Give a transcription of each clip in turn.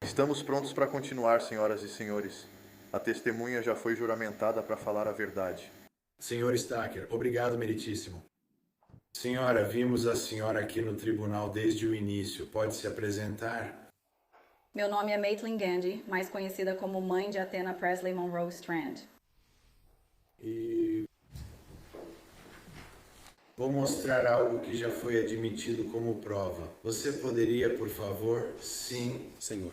Estamos prontos para continuar, senhoras e senhores. A testemunha já foi juramentada para falar a verdade. Senhor Stacker, obrigado, meritíssimo. Senhora, vimos a senhora aqui no tribunal desde o início. Pode se apresentar? Meu nome é Maitland Gandy, mais conhecida como mãe de Athena Presley Monroe Strand. E vou mostrar algo que já foi admitido como prova. Você poderia, por favor? Sim, senhor.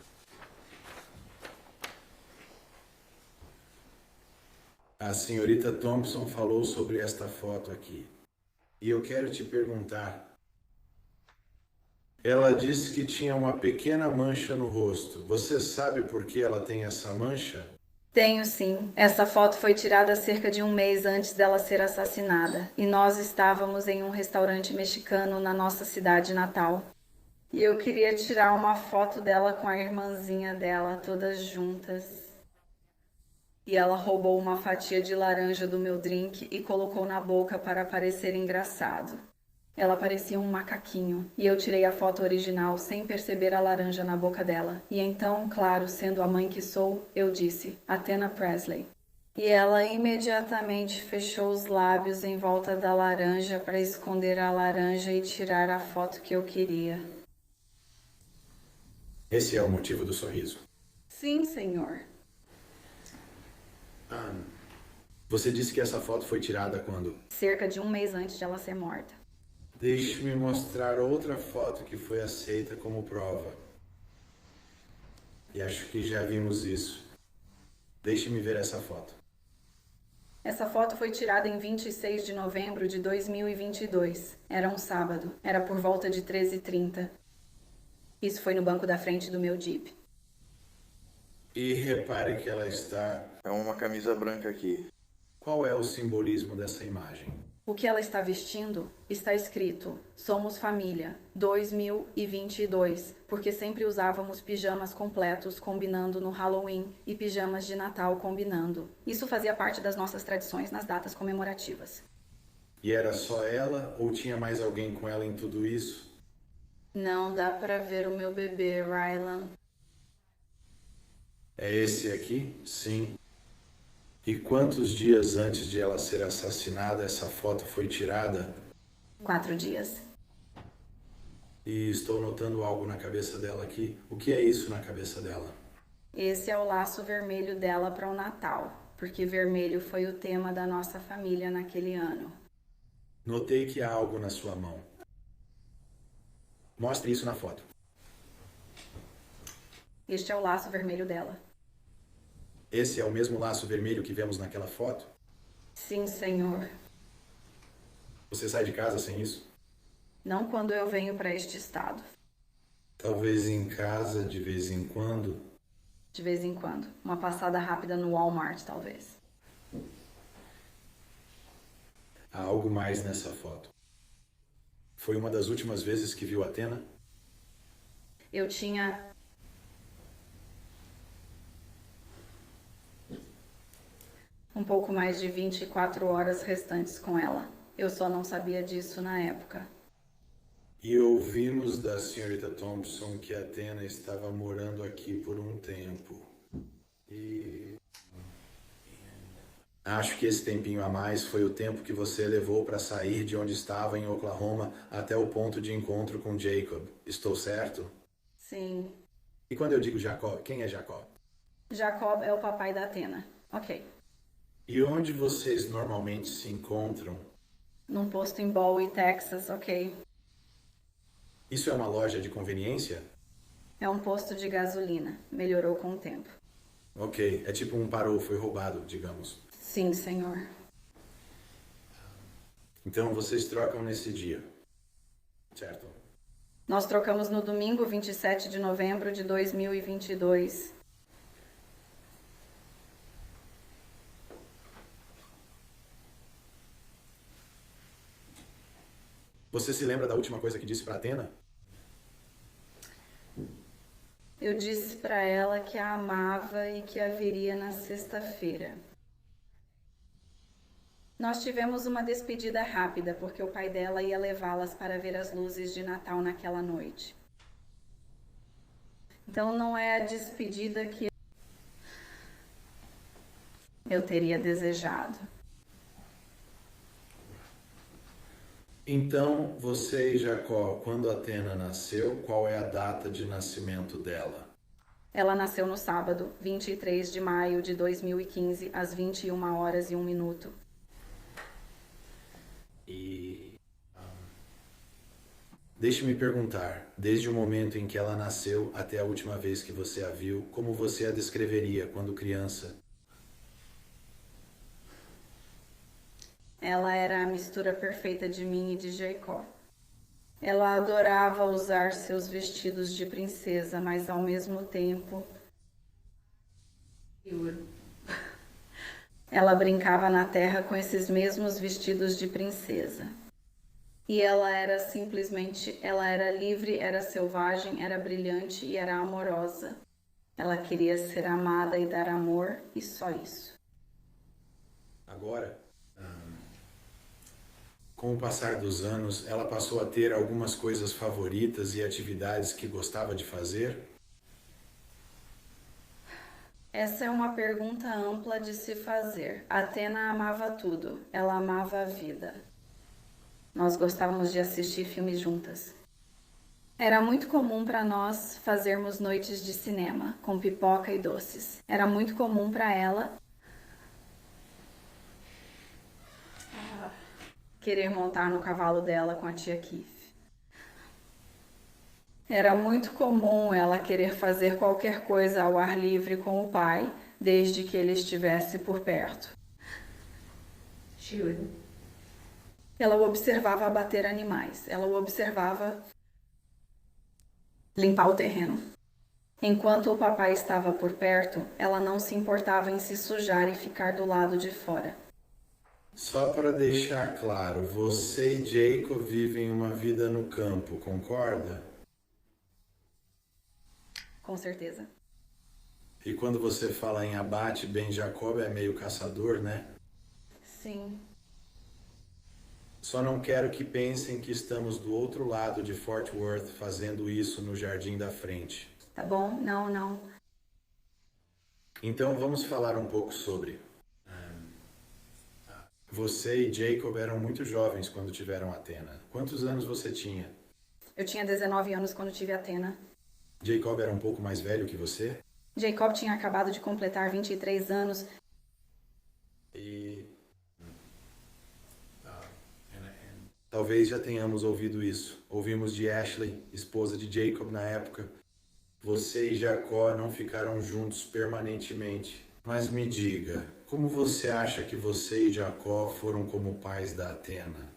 A senhorita Thompson falou sobre esta foto aqui. E eu quero te perguntar. Ela disse que tinha uma pequena mancha no rosto. Você sabe por que ela tem essa mancha? Tenho sim. Essa foto foi tirada cerca de um mês antes dela ser assassinada. E nós estávamos em um restaurante mexicano na nossa cidade natal. E eu queria tirar uma foto dela com a irmãzinha dela, todas juntas. E ela roubou uma fatia de laranja do meu drink e colocou na boca para parecer engraçado. Ela parecia um macaquinho, e eu tirei a foto original sem perceber a laranja na boca dela. E então, claro, sendo a mãe que sou, eu disse, Athena Presley. E ela imediatamente fechou os lábios em volta da laranja para esconder a laranja e tirar a foto que eu queria. Esse é o motivo do sorriso. Sim, senhor. Você disse que essa foto foi tirada quando? Cerca de um mês antes de ela ser morta. Deixe-me mostrar outra foto que foi aceita como prova. E acho que já vimos isso. Deixe-me ver essa foto. Essa foto foi tirada em 26 de novembro de 2022. Era um sábado. Era por volta de 13h30. Isso foi no banco da frente do meu Jeep. E repare que ela está... É uma camisa branca aqui. Qual é o simbolismo dessa imagem? O que ela está vestindo está escrito Somos Família 2022, porque sempre usávamos pijamas completos combinando no Halloween e pijamas de Natal combinando. Isso fazia parte das nossas tradições nas datas comemorativas. E era só ela ou tinha mais alguém com ela em tudo isso? Não dá pra ver o meu bebê, Rylan. É esse aqui? Sim. E quantos dias antes de ela ser assassinada essa foto foi tirada? 4 dias. E estou notando algo na cabeça dela aqui. O que é isso na cabeça dela? Esse é o laço vermelho dela para o Natal, porque vermelho foi o tema da nossa família naquele ano. Notei que há algo na sua mão. Mostre isso na foto. Este é o laço vermelho dela. Esse é o mesmo laço vermelho que vemos naquela foto? Sim, senhor. Você sai de casa sem isso? Não quando eu venho para este estado. Talvez em casa, de vez em quando. De vez em quando. Uma passada rápida no Walmart, talvez. Há algo mais nessa foto. Foi uma das últimas vezes que viu Athena? Eu tinha... um pouco mais de 24 horas restantes com ela. Eu só não sabia disso na época. E ouvimos da senhorita Thompson que Athena estava morando aqui por um tempo. E acho que esse tempinho a mais foi o tempo que você levou para sair de onde estava em Oklahoma até o ponto de encontro com Jacob. Estou certo? Sim. E quando eu digo Jacob, quem é Jacob? Jacob é o papai da Athena. Ok. E onde vocês normalmente se encontram? Num posto em Bowie, Texas, ok. Isso é uma loja de conveniência? É um posto de gasolina. Melhorou com o tempo. Ok, é tipo um parou, foi roubado, digamos. Sim, senhor. Então vocês trocam nesse dia, certo? Nós trocamos no domingo 27 de novembro de 2022. Você se lembra da última coisa que disse para Athena? Eu disse para ela que a amava e que a veria na sexta-feira. Nós tivemos uma despedida rápida, porque o pai dela ia levá-las para ver as luzes de Natal naquela noite. Então não é a despedida que eu teria desejado. Então, você e Jacó, quando Atena nasceu, qual é a data de nascimento dela? Ela nasceu no sábado, 23 de maio de 2015, às 21h01. E deixe-me perguntar, desde o momento em que ela nasceu até a última vez que você a viu, como você a descreveria quando criança? Ela era a mistura perfeita de mim e de Jacó. Ela adorava usar seus vestidos de princesa, mas ao mesmo tempo ela brincava na terra com esses mesmos vestidos de princesa. E ela era livre, era selvagem, era brilhante e era amorosa. Ela queria ser amada e dar amor, e só isso. Agora, com o passar dos anos, ela passou a ter algumas coisas favoritas e atividades que gostava de fazer? Essa é uma pergunta ampla de se fazer. Atena amava tudo. Ela amava a vida. Nós gostávamos de assistir filmes juntas. Era muito comum para nós fazermos noites de cinema, com pipoca e doces. Era muito comum para ela querer montar no cavalo dela com a tia Keith. Era muito comum ela querer fazer qualquer coisa ao ar livre com o pai, desde que ele estivesse por perto. Ela o observava abater animais. Ela o observava limpar o terreno. Enquanto o papai estava por perto, ela não se importava em se sujar e ficar do lado de fora. Só para deixar claro, você e Jacob vivem uma vida no campo, concorda? Com certeza. E quando você fala em abate, Ben Jacob é meio caçador, né? Sim. Só não quero que pensem que estamos do outro lado de Fort Worth fazendo isso no jardim da frente. Tá bom? Não. Então vamos falar um pouco sobre. Você e Jacob eram muito jovens quando tiveram Atena. Quantos anos você tinha? Eu tinha 19 anos quando tive Atena. Jacob era um pouco mais velho que você? Jacob tinha acabado de completar 23 anos. E talvez já tenhamos ouvido isso. Ouvimos de Ashley, esposa de Jacob na época. Você e Jacó não ficaram juntos permanentemente. Mas me diga, como você acha que você e Jacó foram como pais da Atena?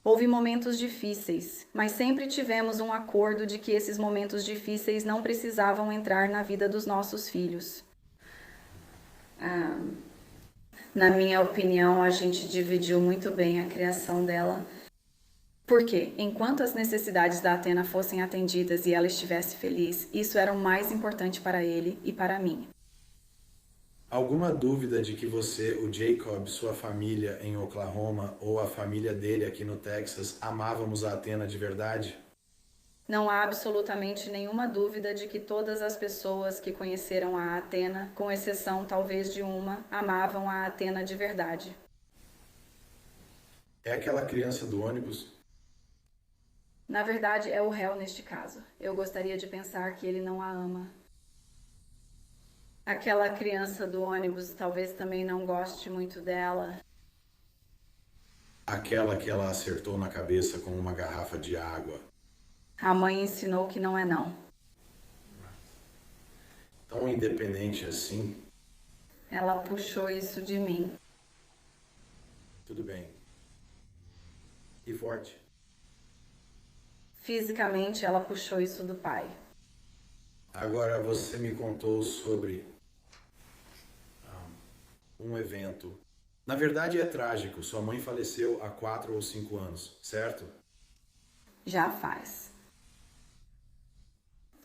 Houve momentos difíceis, mas sempre tivemos um acordo de que esses momentos difíceis não precisavam entrar na vida dos nossos filhos. Na minha opinião, a gente dividiu muito bem a criação dela. Porque, enquanto as necessidades da Atena fossem atendidas e ela estivesse feliz, isso era o mais importante para ele e para mim. Alguma dúvida de que você, o Jacob, sua família em Oklahoma ou a família dele aqui no Texas amávamos a Atena de verdade? Não há absolutamente nenhuma dúvida de que todas as pessoas que conheceram a Atena, com exceção talvez de uma, amavam a Atena de verdade. É aquela criança do ônibus? Na verdade, é o réu neste caso. Eu gostaria de pensar que ele não a ama. Aquela criança do ônibus talvez também não goste muito dela. Aquela que ela acertou na cabeça com uma garrafa de água. A mãe ensinou que não é não. Tão independente assim. Ela puxou isso de mim. Tudo bem. E forte? Fisicamente, ela puxou isso do pai. Agora você me contou sobre um evento. Na verdade é trágico. Sua mãe faleceu há 4 ou 5 anos, certo? Já faz.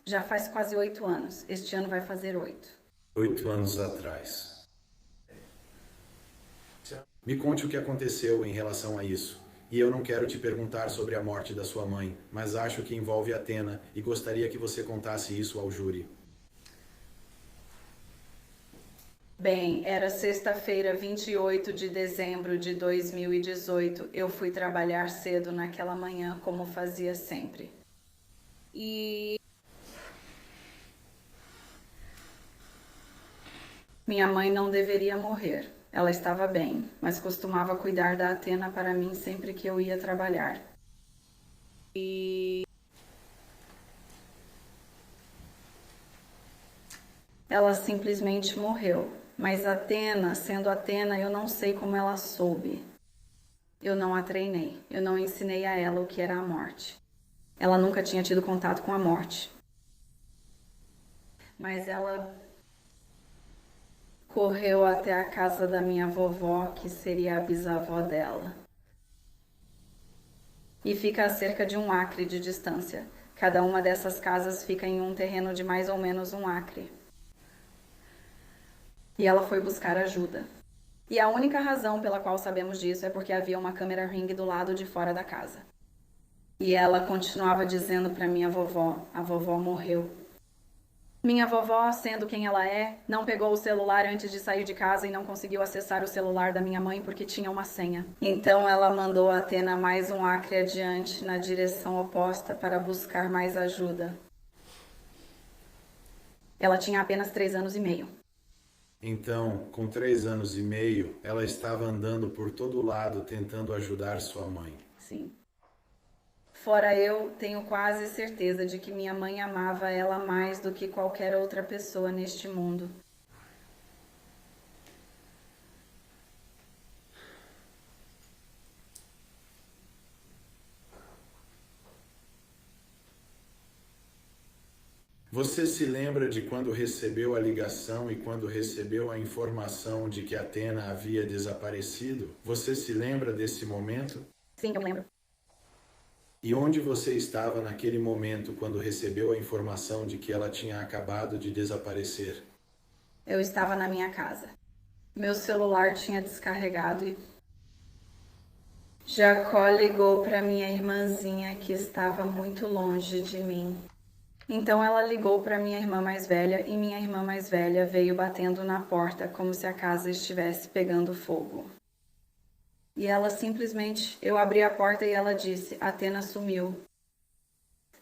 Já faz quase 8 anos. Este ano vai fazer 8. 8 anos atrás. Me conte o que aconteceu em relação a isso. E eu não quero te perguntar sobre a morte da sua mãe, mas acho que envolve Athena e gostaria que você contasse isso ao júri. Bem, era sexta-feira, 28 de dezembro de 2018. Eu fui trabalhar cedo naquela manhã, como fazia sempre. E minha mãe não deveria morrer. Ela estava bem, mas costumava cuidar da Athena para mim sempre que eu ia trabalhar. E ela simplesmente morreu. Mas Athena, sendo Athena, eu não sei como ela soube. Eu não a treinei, eu não ensinei a ela o que era a morte. Ela nunca tinha tido contato com a morte. Mas ela correu até a casa da minha vovó, que seria a bisavó dela. E fica a cerca de 1 acre de distância. Cada uma dessas casas fica em um terreno de mais ou menos 1 acre. E ela foi buscar ajuda. E a única razão pela qual sabemos disso é porque havia uma câmera Ring do lado de fora da casa. E ela continuava dizendo para minha vovó: a vovó morreu. Minha vovó, sendo quem ela é, não pegou o celular antes de sair de casa e não conseguiu acessar o celular da minha mãe porque tinha uma senha. Então ela mandou a Athena mais 1 acre adiante, na direção oposta, para buscar mais ajuda. Ela tinha apenas 3 anos e meio. Então, com 3 anos e meio, ela estava andando por todo lado tentando ajudar sua mãe. Sim. Fora eu, tenho quase certeza de que minha mãe amava ela mais do que qualquer outra pessoa neste mundo. Você se lembra de quando recebeu a ligação e quando recebeu a informação de que Athena havia desaparecido? Você se lembra desse momento? Sim, eu lembro. E onde você estava naquele momento quando recebeu a informação de que ela tinha acabado de desaparecer? Eu estava na minha casa. Meu celular tinha descarregado e Jacó ligou para minha irmãzinha que estava muito longe de mim. Então ela ligou para minha irmã mais velha e minha irmã mais velha veio batendo na porta como se a casa estivesse pegando fogo. E ela simplesmente, eu abri a porta e ela disse: Athena sumiu.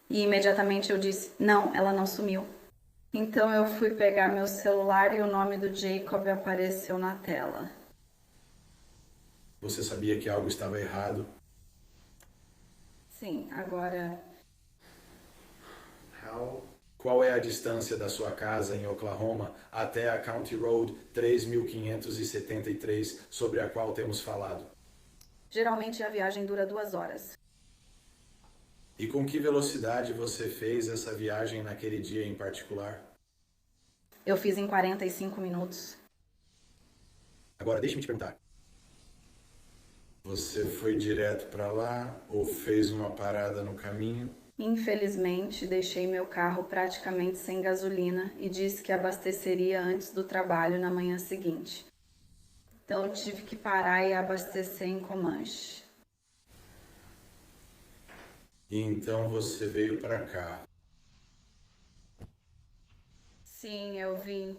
E imediatamente eu disse: não, ela não sumiu. Então eu fui pegar meu celular e o nome do Jacob apareceu na tela. Você sabia que algo estava errado? Sim, agora Qual é a distância da sua casa em Oklahoma até a County Road 3573, sobre a qual temos falado? geralmente a viagem dura 2 horas. E com que velocidade você fez essa viagem naquele dia em particular? Eu fiz em 45 minutos. Agora, deixe-me te perguntar. Você foi direto para lá ou fez uma parada no caminho? Infelizmente, deixei meu carro praticamente sem gasolina e disse que abasteceria antes do trabalho na manhã seguinte. Então tive que parar e abastecer em Comanche. E então você veio para cá. Sim, eu vim.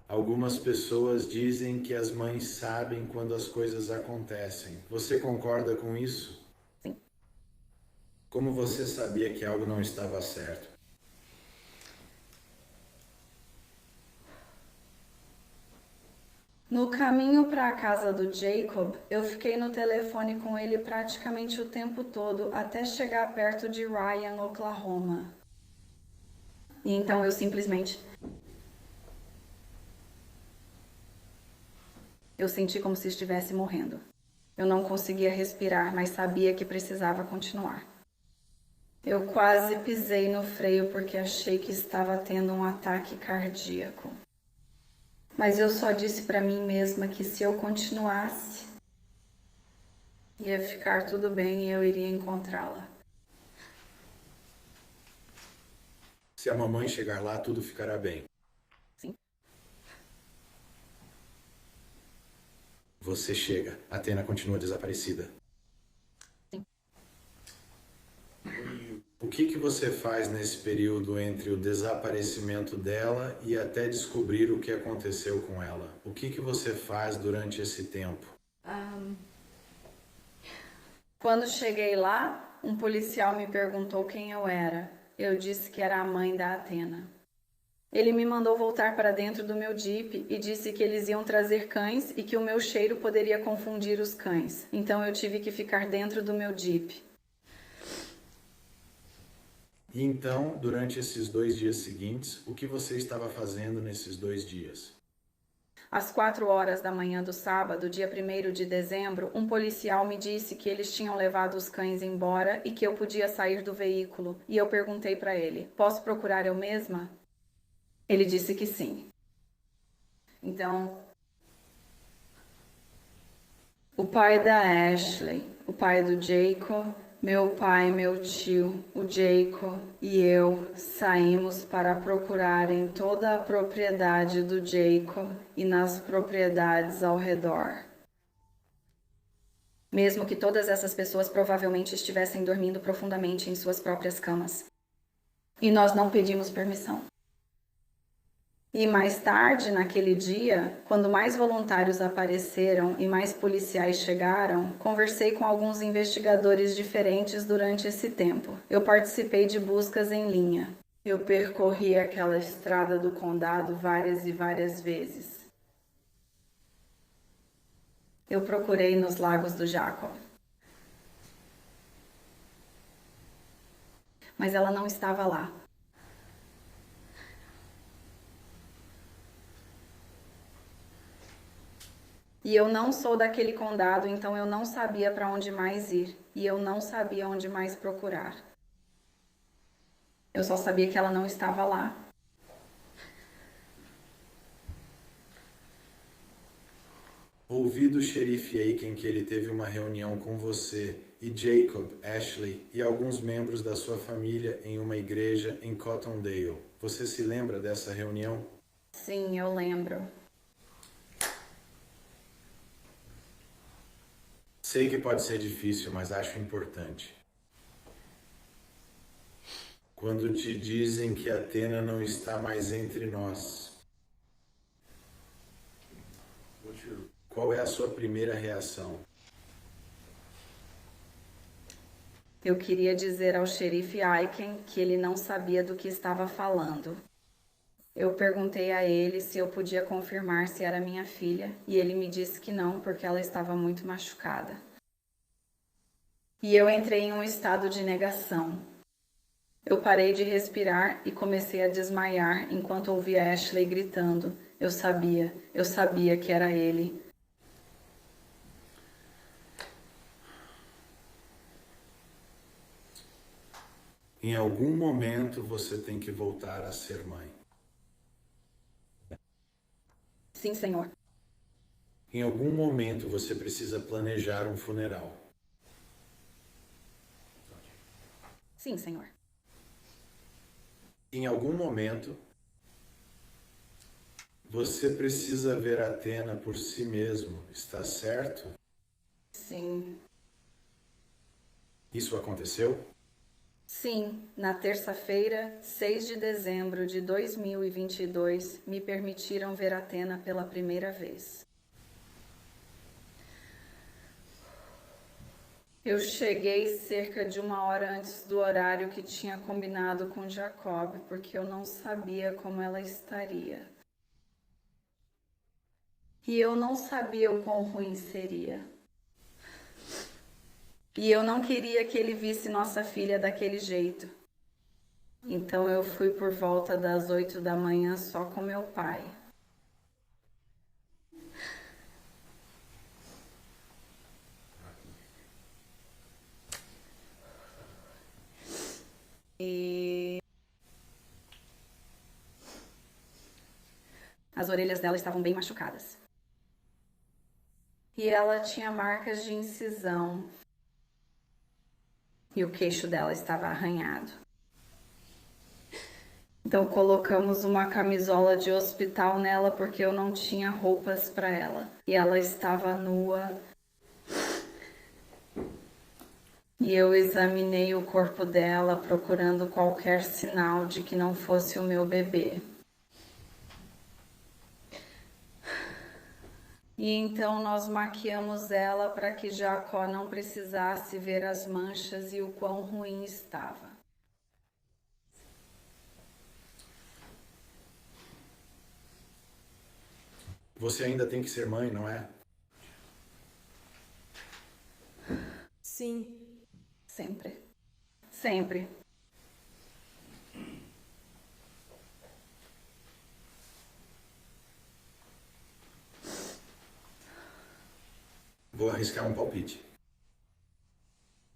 Algumas pessoas dizem que as mães sabem quando as coisas acontecem. Você concorda com isso? Sim. Como você sabia que algo não estava certo? No caminho para a casa do Jacob, eu fiquei no telefone com ele praticamente o tempo todo até chegar perto de Ryan, Oklahoma. E então eu simplesmente... Eu senti como se estivesse morrendo. Eu não conseguia respirar, mas sabia que precisava continuar. Eu quase pisei no freio porque achei que estava tendo um ataque cardíaco. Mas eu só disse para mim mesma que se eu continuasse, ia ficar tudo bem e eu iria encontrá-la. Se a mamãe chegar lá, tudo ficará bem. Sim. Você chega. Athena continua desaparecida. O que você faz nesse período entre o desaparecimento dela e até descobrir o que aconteceu com ela? O que você faz durante esse tempo? Quando cheguei lá, um policial me perguntou quem eu era. Eu disse que era a mãe da Athena. Ele me mandou voltar para dentro do meu Jeep e disse que eles iam trazer cães e que o meu cheiro poderia confundir os cães. Então eu tive que ficar dentro do meu Jeep. E então, durante esses 2 dias seguintes, o que você estava fazendo nesses 2 dias? Às 4 horas da manhã do sábado, dia 1º de dezembro, um policial me disse que eles tinham levado os cães embora e que eu podia sair do veículo. E eu perguntei para ele, posso procurar eu mesma? Ele disse que sim. Então, o pai da Ashley, o pai do Jacob, meu pai, meu tio, o Jacob e eu saímos para procurar em toda a propriedade do Jacob e nas propriedades ao redor. Mesmo que todas essas pessoas provavelmente estivessem dormindo profundamente em suas próprias camas. E nós não pedimos permissão. E mais tarde, naquele dia, quando mais voluntários apareceram e mais policiais chegaram, conversei com alguns investigadores diferentes durante esse tempo. Eu participei de buscas em linha. Eu percorri aquela estrada do condado várias e várias vezes. Eu procurei nos lagos do Jacob. Mas ela não estava lá. E eu não sou daquele condado, então eu não sabia para onde mais ir. E eu não sabia onde mais procurar. Eu só sabia que ela não estava lá. Ouvi do xerife Aiken que ele teve uma reunião com você e Jacob, Ashley e alguns membros da sua família em uma igreja em Cottondale. Você se lembra dessa reunião? Sim, eu lembro. Sei que pode ser difícil, mas acho importante. Quando te dizem que Athena não está mais entre nós, qual é a sua primeira reação? Eu queria dizer ao xerife Aiken que ele não sabia do que estava falando. Eu perguntei a ele se eu podia confirmar se era minha filha, e ele me disse que não, porque ela estava muito machucada. E eu entrei em um estado de negação. Eu parei de respirar e comecei a desmaiar enquanto ouvia Ashley gritando. Eu sabia que era ele. Em algum momento você tem que voltar a ser mãe. Sim, Senhor. Em algum momento você precisa planejar um funeral. Sim, Senhor. Em algum momento você precisa ver Athena por si mesmo, está certo? Sim. Isso aconteceu? Sim, na terça-feira, 6 de dezembro de 2022, me permitiram ver Athena pela primeira vez. Eu cheguei cerca de 1 hora antes do horário que tinha combinado com Jacob, porque eu não sabia como ela estaria. E eu não sabia o quão ruim seria. E eu não queria que ele visse nossa filha daquele jeito. Então eu fui por volta das 8 da manhã só com meu pai. E as orelhas dela estavam bem machucadas. E ela tinha marcas de incisão. E o queixo dela estava arranhado. Então colocamos uma camisola de hospital nela porque eu não tinha roupas para ela. E ela estava nua. E eu examinei o corpo dela procurando qualquer sinal de que não fosse o meu bebê. E então nós maquiamos ela para que Jacó não precisasse ver as manchas e o quão ruim estava. Você ainda tem que ser mãe, não é? Sim. Sempre. Sempre. Vou arriscar um palpite.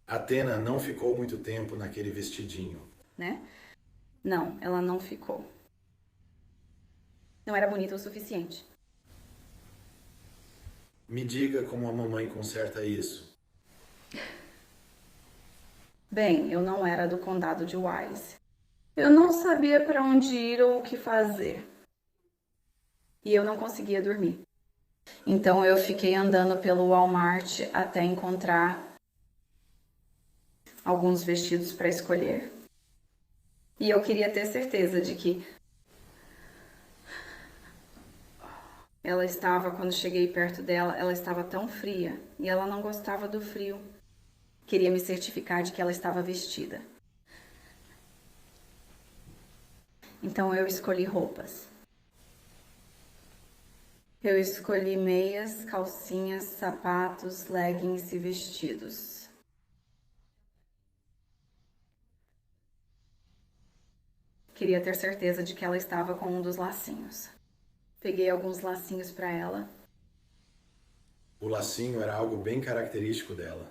Athena não ficou muito tempo naquele vestidinho. Né? Não, ela não ficou. Não era bonita o suficiente. Me diga como a mamãe conserta isso. Bem, eu não era do condado de Wise. Eu não sabia para onde ir ou o que fazer. E eu não conseguia dormir. Então eu fiquei andando pelo Walmart até encontrar alguns vestidos para escolher. E eu queria ter certeza de que ela estava, quando cheguei perto dela, ela estava tão fria e ela não gostava do frio. Queria me certificar de que ela estava vestida. Então eu escolhi roupas. Eu escolhi meias, calcinhas, sapatos, leggings e vestidos. Queria ter certeza de que ela estava com um dos lacinhos. Peguei alguns lacinhos para ela. O lacinho era algo bem característico dela.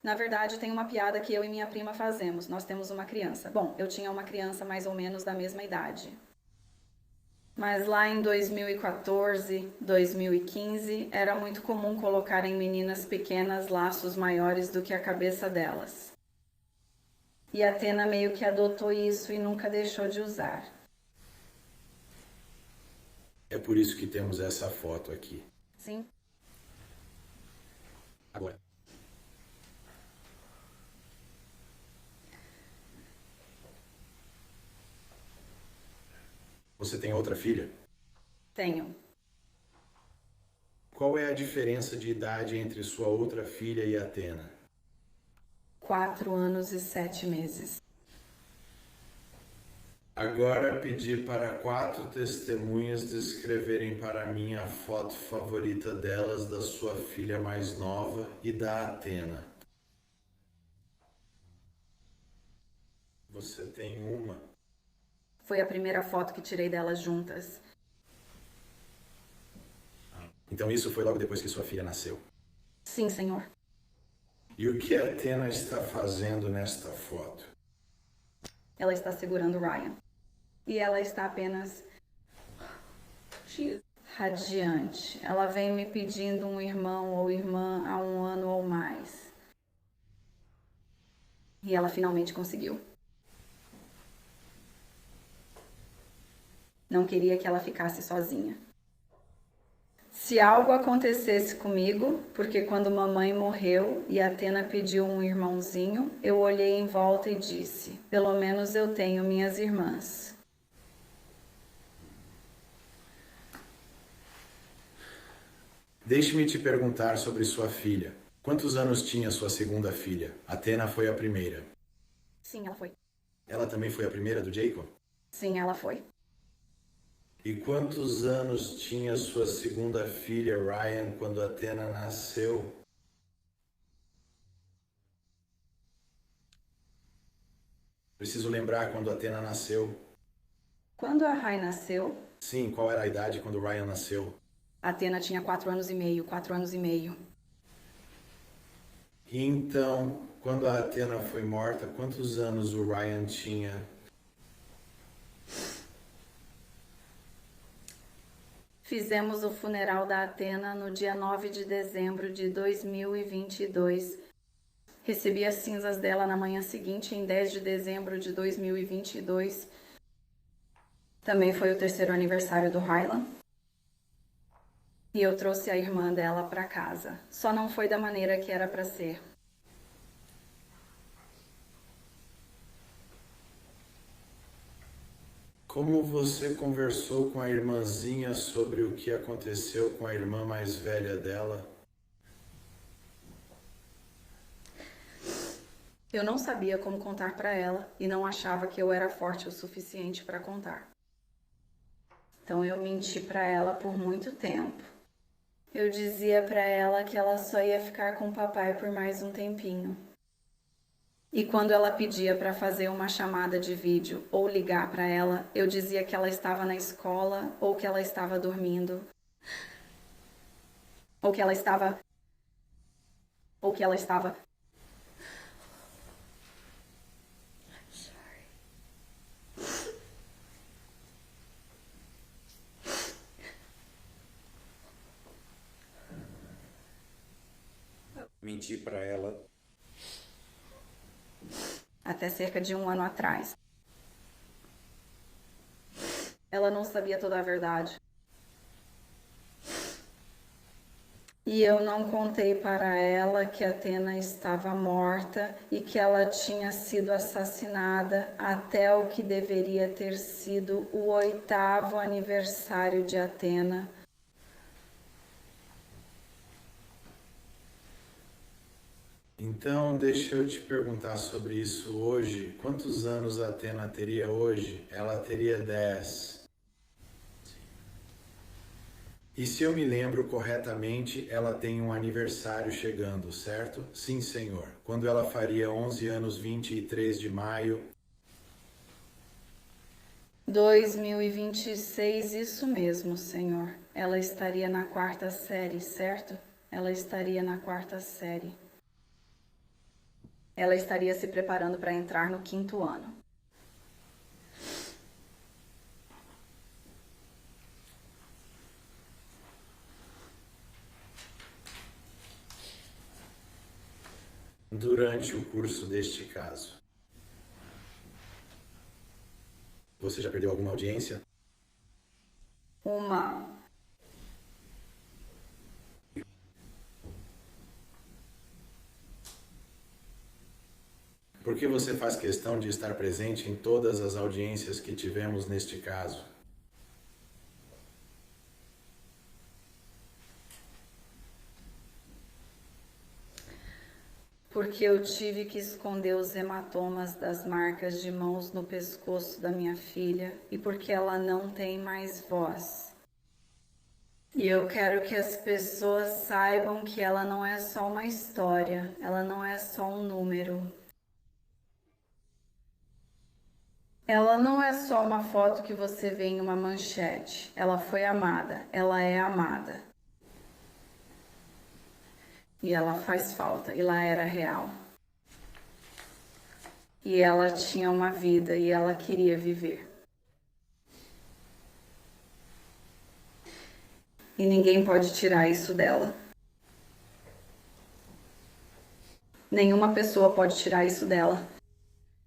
Na verdade, tem uma piada que eu e minha prima fazemos. Nós temos uma criança. Bom, eu tinha uma criança mais ou menos da mesma idade. Mas lá em 2014, 2015, era muito comum colocar em meninas pequenas laços maiores do que a cabeça delas. E a Athena meio que adotou isso e nunca deixou de usar. É por isso que temos essa foto aqui. Sim. Agora. Você tem outra filha? Tenho. Qual é a diferença de idade entre sua outra filha e Athena? 4 anos e 7 meses. Agora pedi para 4 testemunhas descreverem para mim a foto favorita delas da sua filha mais nova e da Athena. Você tem uma? Foi a primeira foto que tirei delas juntas. Então isso foi logo depois que sua filha nasceu. Sim, senhor. E o que a Athena está fazendo nesta foto? Ela está segurando Ryan. E ela está apenas radiante. Ela vem me pedindo um irmão ou irmã há 1 ano ou mais. E ela finalmente conseguiu. Não queria que ela ficasse sozinha. Se algo acontecesse comigo, porque quando mamãe morreu e Athena pediu um irmãozinho, eu olhei em volta e disse: pelo menos eu tenho minhas irmãs. Deixe-me te perguntar sobre sua filha. Quantos anos tinha sua segunda filha? Athena foi a primeira. Sim, ela foi. Ela também foi a primeira do Jacob? Sim, ela foi. E quantos anos tinha sua segunda filha, Ryan, quando Athena nasceu? Preciso lembrar quando Athena nasceu. Quando a Rai nasceu, Sim, qual era a idade quando Ryan nasceu? Athena tinha 4 anos e meio, 4 anos e meio. E então, quando a Athena foi morta, quantos anos o Ryan tinha? Fizemos o funeral da Athena no dia 9 de dezembro de 2022, Recebi as cinzas dela na manhã seguinte, em 10 de dezembro de 2022. Também foi o 3º aniversário do Hyland. E eu trouxe a irmã dela para casa. Só não foi da maneira que era para ser. Como você conversou com a irmãzinha sobre o que aconteceu com a irmã mais velha dela? Eu não sabia como contar para ela e não achava que eu era forte o suficiente para contar. Então eu menti para ela por muito tempo. Eu dizia para ela que ela só ia ficar com o papai por mais um tempinho. E quando ela pedia para fazer uma chamada de vídeo ou ligar para ela, eu dizia que ela estava na escola ou que ela estava dormindo. Ou que ela estava... Menti para ela. Até cerca de 1 ano atrás. Ela não sabia toda a verdade. E eu não contei para ela que Athena estava morta e que ela tinha sido assassinada até o que deveria ter sido o 8º aniversário de Athena. Então, deixa eu te perguntar sobre isso hoje. Quantos anos a Athena teria hoje? Ela teria 10. E se eu me lembro corretamente, ela tem um aniversário chegando, certo? Sim, senhor. Quando ela faria 11 anos, 23 de maio. 2026, isso mesmo, senhor. Ela estaria na 4ª série, certo? Ela estaria na 4ª série. Ela estaria se preparando para entrar no 5º ano. Durante o curso deste caso, você já perdeu alguma audiência? Uma. Por que você faz questão de estar presente em todas as audiências que tivemos neste caso? Porque eu tive que esconder os hematomas das marcas de mãos no pescoço da minha filha e porque ela não tem mais voz. E eu quero que as pessoas saibam que ela não é só uma história, ela não é só um número. Ela não é só uma foto que você vê em uma manchete. Ela foi amada, ela é amada. E ela faz falta, e ela era real. E ela tinha uma vida e ela queria viver. E ninguém pode tirar isso dela. Nenhuma pessoa pode tirar isso dela.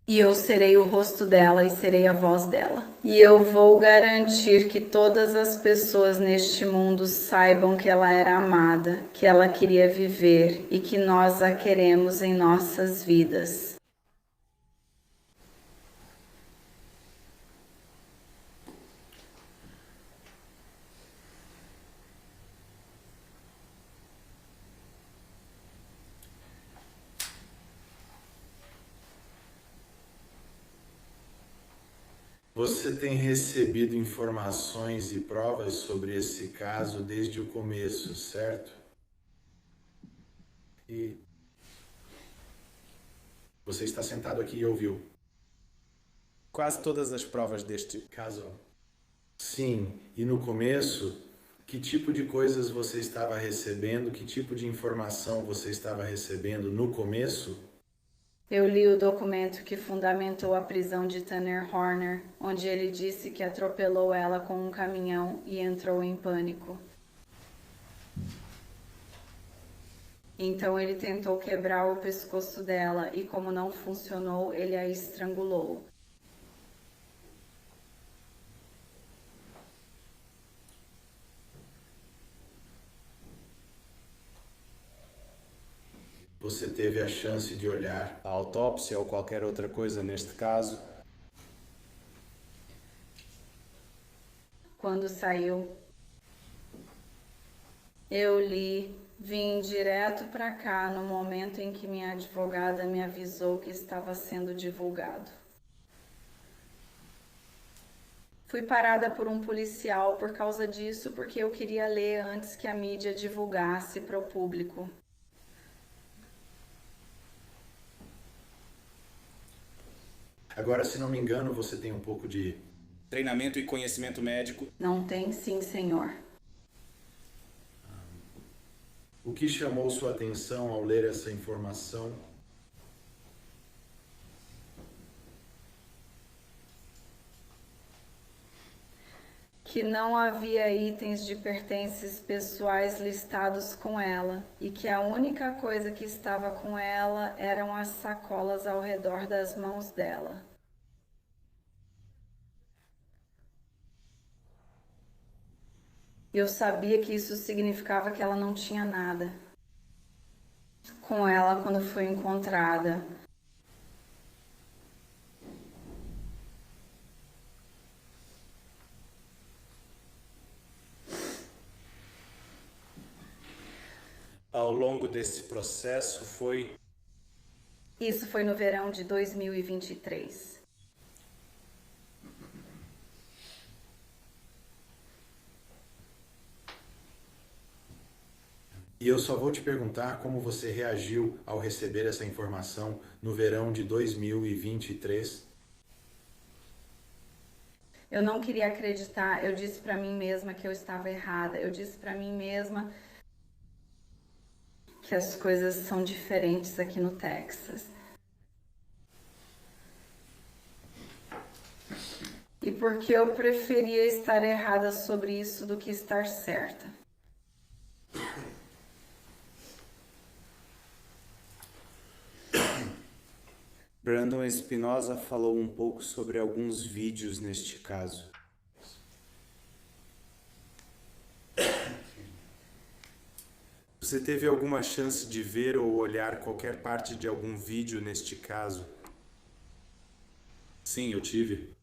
E eu serei o rosto dela e serei a voz dela. E eu vou garantir que todas as pessoas neste mundo saibam que ela era amada, que ela queria viver e que nós a queremos em nossas vidas. Você tem recebido informações e provas sobre esse caso desde o começo, certo? E você está sentado aqui e ouviu quase todas as provas deste caso? Sim, e no começo, que tipo de coisas você estava recebendo? Que tipo de informação você estava recebendo no começo? Eu li o documento que fundamentou a prisão de Tanner Horner, onde ele disse que atropelou ela com um caminhão e entrou em pânico. Então ele tentou quebrar o pescoço dela e, como não funcionou, ele a estrangulou. Você teve a chance de olhar A autópsia ou qualquer outra coisa neste caso. Quando saiu, eu vim direto para cá no momento em que minha advogada me avisou que estava sendo divulgado. Fui parada por um policial por causa disso, porque eu queria ler antes que a mídia divulgasse para o público. Agora, se não me engano, você tem um pouco de... Treinamento e conhecimento médico. Não tem, sim, senhor. O que chamou sua atenção ao ler essa informação? Que não havia itens de pertences pessoais listados com ela e que a única coisa que estava com ela eram as sacolas ao redor das mãos dela. Eu sabia que isso significava que ela não tinha nada com ela quando foi encontrada. Ao longo desse processo Isso foi no verão de 2023. E eu só vou te perguntar como você reagiu ao receber essa informação no verão de 2023. Eu não queria acreditar, eu disse para mim mesma que eu estava errada. Eu disse para mim mesma que as coisas são diferentes aqui no Texas. E porque eu preferia estar errada sobre isso do que estar certa. Brandon Espinosa falou um pouco sobre alguns vídeos neste caso. Você teve alguma chance de ver ou olhar qualquer parte de algum vídeo neste caso? Sim, eu tive.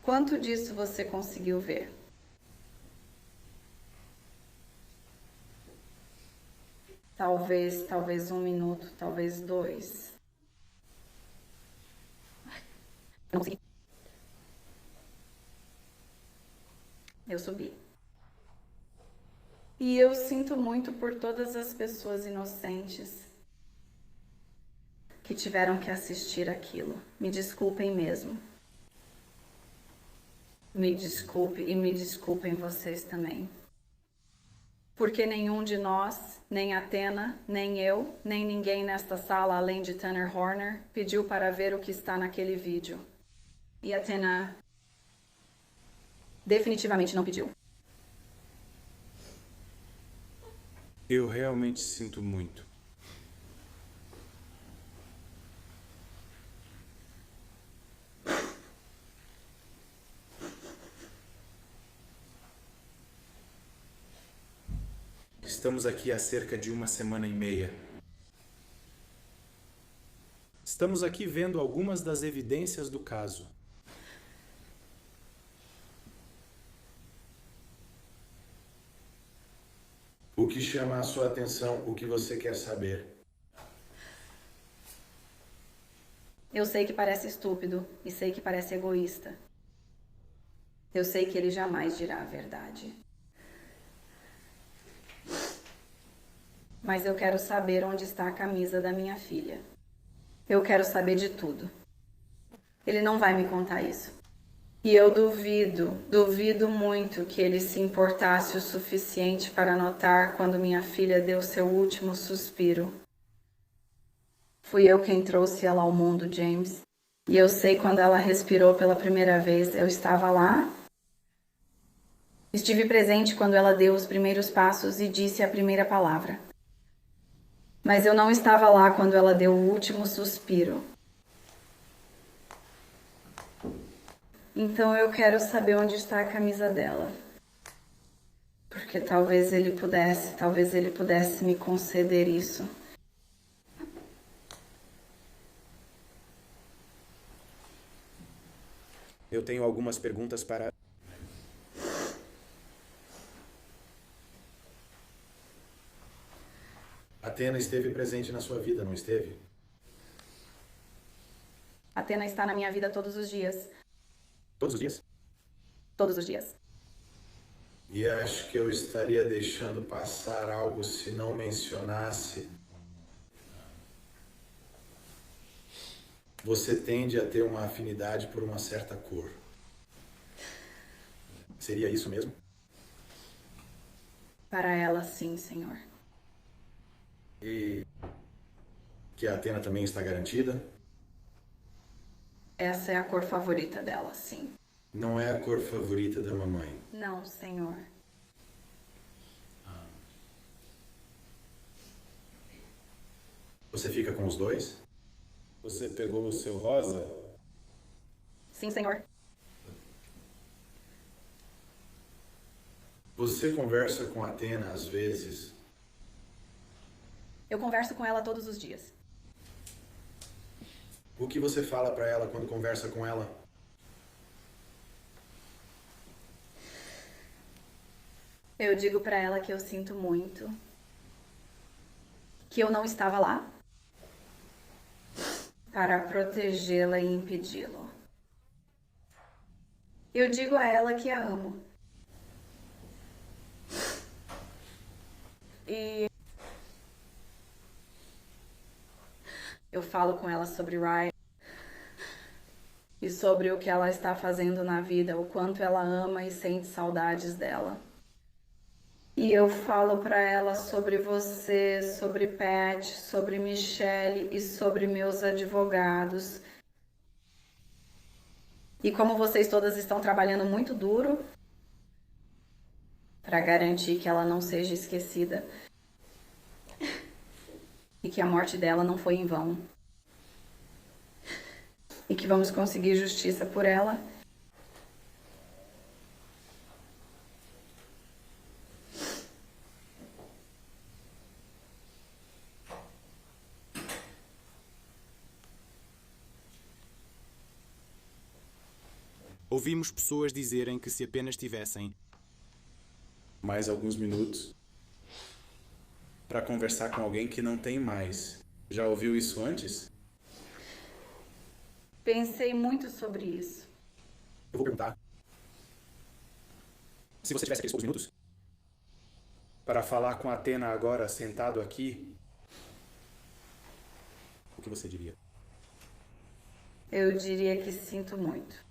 Quanto disso você conseguiu ver? Talvez 1 minuto, talvez 2. Não consegui. Eu subi. E eu sinto muito por todas as pessoas inocentes que tiveram que assistir aquilo. Me desculpem mesmo. Me desculpe e me desculpem vocês também. Porque nenhum de nós, nem Athena, nem eu, nem ninguém nesta sala, além de Tanner Horner, pediu para ver o que está naquele vídeo. E Athena definitivamente não pediu. Eu realmente sinto muito. Estamos aqui há cerca de 1,5 semanas. Estamos aqui vendo algumas das evidências do caso. O que chama a sua atenção, o que você quer saber? Eu sei que parece estúpido e sei que parece egoísta. Eu sei que ele jamais dirá a verdade. Mas eu quero saber onde está a camisa da minha filha. Eu quero saber de tudo. Ele não vai me contar isso. E eu duvido muito que ele se importasse o suficiente para notar quando minha filha deu seu último suspiro. Fui eu quem trouxe ela ao mundo, James. E eu sei quando ela respirou pela primeira vez, eu estava lá. Estive presente quando ela deu os primeiros passos e disse a primeira palavra. Mas eu não estava lá quando ela deu o último suspiro. Então eu quero saber onde está a camisa dela. Porque talvez ele pudesse me conceder isso. Eu tenho algumas perguntas para... Athena esteve presente na sua vida, não esteve? Athena está na minha vida todos os dias. Todos os dias? Todos os dias. E acho que eu estaria deixando passar algo se não mencionasse. Você tende a ter uma afinidade por uma certa cor. Seria isso mesmo? Para ela, sim, Senhor. E que a Athena também está garantida? Essa é a cor favorita dela, sim. Não é a cor favorita da mamãe. Não, Senhor. Você fica com os dois? Você pegou o seu rosa? Sim, Senhor. Você conversa com a Athena às vezes? Eu converso com ela todos os dias. O que você fala para ela quando conversa com ela? Eu digo para ela que eu sinto muito. Que eu não estava lá. Para protegê-la e impedi-lo. Eu digo a ela que a amo. E eu falo com ela sobre Ryan e sobre o que ela está fazendo na vida, o quanto ela ama e sente saudades dela. E eu falo para ela sobre você, sobre Pat, sobre Michelle e sobre meus advogados. E como vocês todas estão trabalhando muito duro para garantir que ela não seja esquecida e que a morte dela não foi em vão. E que vamos conseguir justiça por ela. Ouvimos pessoas dizerem que se apenas tivessem mais alguns minutos para conversar com alguém que não tem mais. Já ouviu isso antes? Pensei muito sobre isso. Eu vou perguntar. Se você tivesse aqueles poucos minutos? Para falar com a Athena agora, sentado aqui, O que você diria? Eu diria que sinto muito.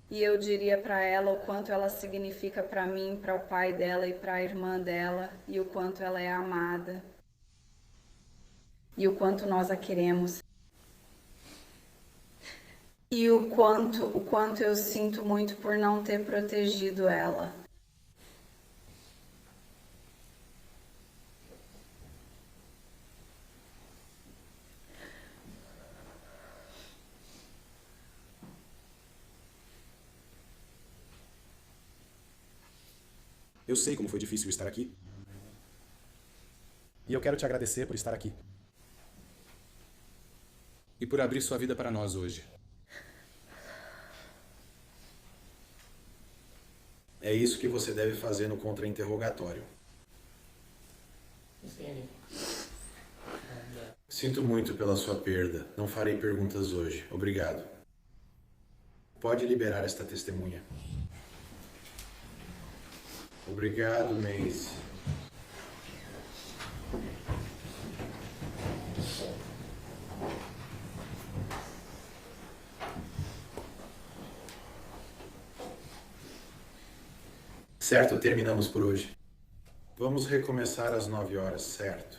E eu diria para ela o quanto ela significa para mim, para o pai dela e para a irmã dela, e o quanto ela é amada. E o quanto nós a queremos. E o quanto eu sinto muito por não ter protegido ela. Eu sei como foi difícil estar aqui. E eu quero te agradecer por estar aqui. e por abrir sua vida para nós hoje. É isso que você deve fazer no contra-interrogatório. Sinto muito pela sua perda. Não farei perguntas hoje. Obrigado. Pode liberar esta testemunha. Obrigado, Mace. Certo, terminamos por hoje. Vamos recomeçar às 9 horas, certo?